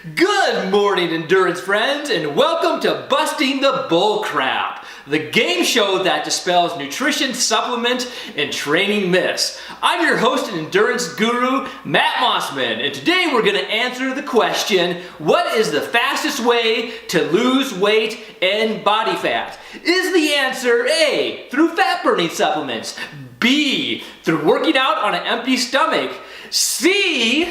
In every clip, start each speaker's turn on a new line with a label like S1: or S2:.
S1: Good morning, endurance friends, and welcome to Busting the Bullcrap, the game show that dispels nutrition, supplement, and training myths. I'm your host and endurance guru, Matt Mosman, and today we're going to answer the question, what is the fastest way to lose weight and body fat? Is the answer A, through fat-burning supplements, B, through working out on an empty stomach, C,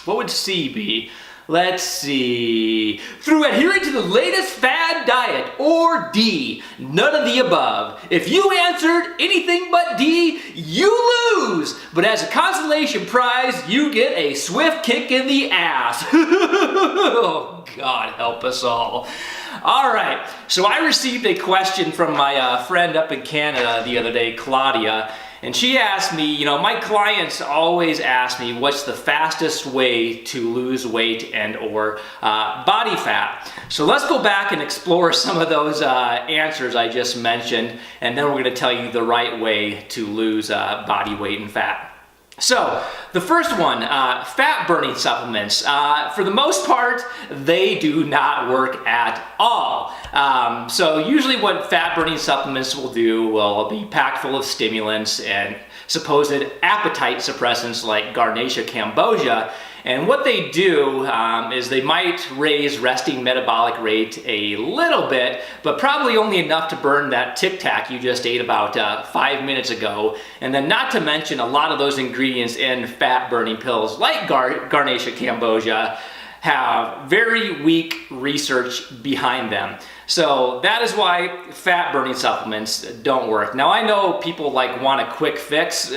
S1: what would C be? Let's see. Through adhering to the latest fad diet, or D, none of the above. If you answered anything but D, you lose. But as a consolation prize, you get a swift kick in the ass. Oh, God help us all. All right, so I received a question from my friend up in Canada the other day, Claudia. And she asked me, my clients always ask me what's the fastest way to lose weight and or body fat. So let's go back and explore some of those answers I just mentioned, and then we're going to tell you the right way to lose body weight and fat. So, the first one, fat-burning supplements. For the most part, they do not work at all. So usually what fat-burning supplements will do will be packed full of stimulants and supposed appetite suppressants like Garnacia cambogia. And what they do is they might raise resting metabolic rate a little bit, but probably only enough to burn that Tic Tac you just ate about 5 minutes ago. And then not to mention a lot of those ingredients in fat-burning pills like Garnacia cambogia have very weak research behind them. So that is why fat-burning supplements don't work. Now I know people want a quick fix for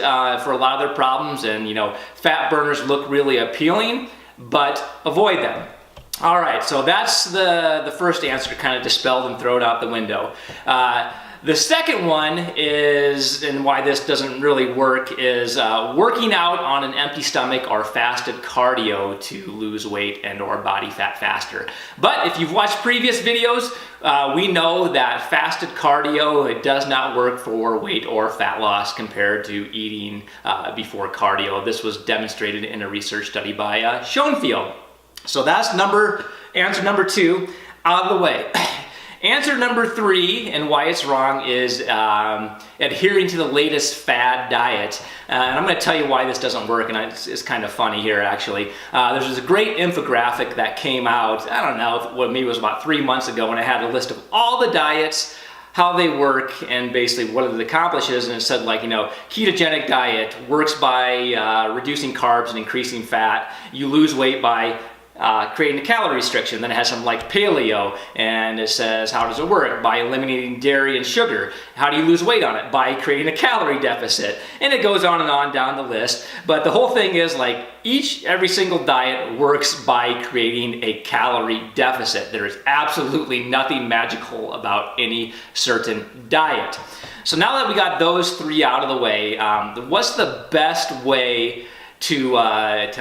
S1: a lot of their problems, and fat burners look really appealing, but avoid them. All right, so that's the first answer, kind of dispelled and thrown out the window. The second one is, and why this doesn't really work, is working out on an empty stomach or fasted cardio to lose weight and or body fat faster. But if you've watched previous videos, we know that fasted cardio, it does not work for weight or fat loss compared to eating before cardio. This was demonstrated in a research study by Schoenfield. So that's answer number 2 out of the way. Answer number 3, and why it's wrong, is adhering to the latest fad diet. And I'm going to tell you why this doesn't work, and it's kind of funny here actually. There's this great infographic that came out, I don't know, maybe it was about 3 months ago, and it had a list of all the diets, how they work, and basically what it accomplishes. And it said ketogenic diet works by reducing carbs and increasing fat. You lose weight by creating a calorie restriction. Then it has some paleo, and it says, how does it work? By eliminating dairy and sugar. How do you lose weight on it? By creating a calorie deficit. And it goes on and on down the list. But the whole thing is every single diet works by creating a calorie deficit. There is absolutely nothing magical about any certain diet. So now that we got those 3 out of the way, what's the best way to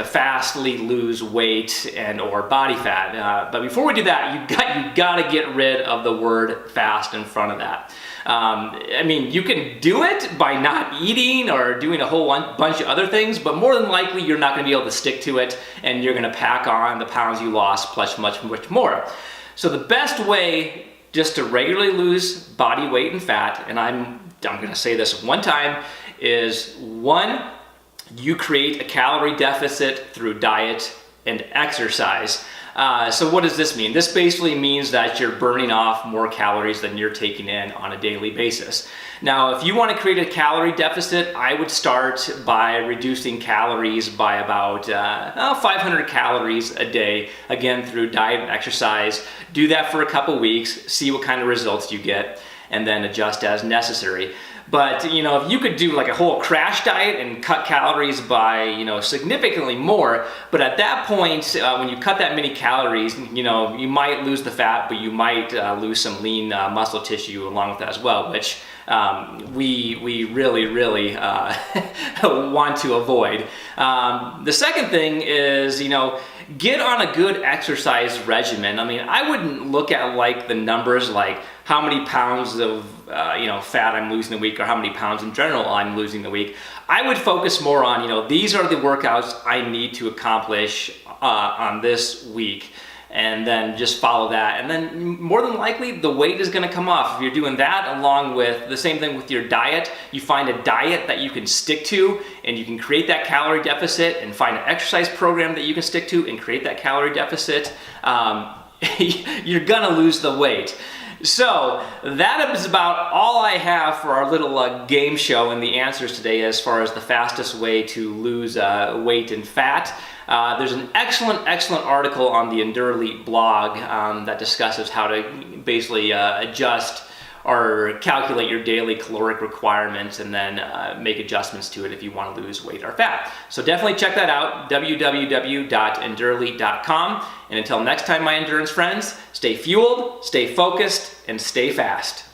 S1: fastly lose weight and or body fat? But before we do that, you got to get rid of the word fast in front of that. You can do it by not eating or doing a whole bunch of other things, but more than likely you're not going to be able to stick to it, and you're going to pack on the pounds you lost plus much more. So the best way just to regularly lose body weight and fat, and I'm going to say this one time, is 1, you create a calorie deficit through diet and exercise. So what does this mean? This basically means that you're burning off more calories than you're taking in on a daily basis. Now, if you want to create a calorie deficit, I would start by reducing calories by about 500 calories a day, again through diet and exercise. Do that for a couple weeks, see what kind of results you get, and then adjust as necessary. But if you could do a whole crash diet and cut calories by significantly more, but at that point when you cut that many calories, you might lose the fat, but you might lose some lean muscle tissue along with that as well, which we really want to avoid. The second thing is, get on a good exercise regimen. I mean, I wouldn't look at like the numbers like how many pounds of fat I'm losing a week or how many pounds in general I'm losing a week. I would focus more on, these are the workouts I need to accomplish on this week, and then just follow that. And then more than likely the weight is going to come off. If you're doing that, along with the same thing with your diet, you find a diet that you can stick to and you can create that calorie deficit, and find an exercise program that you can stick to and create that calorie deficit, you're gonna lose the weight. So that is about all I have for our little game show and the answers today as far as the fastest way to lose weight and fat. There's an excellent article on the EndurElite blog that discusses how to basically adjust or calculate your daily caloric requirements and then make adjustments to it if you want to lose weight or fat. So definitely check that out, www.endurelite.com. And until next time, my endurance friends, stay fueled, stay focused, and stay fast.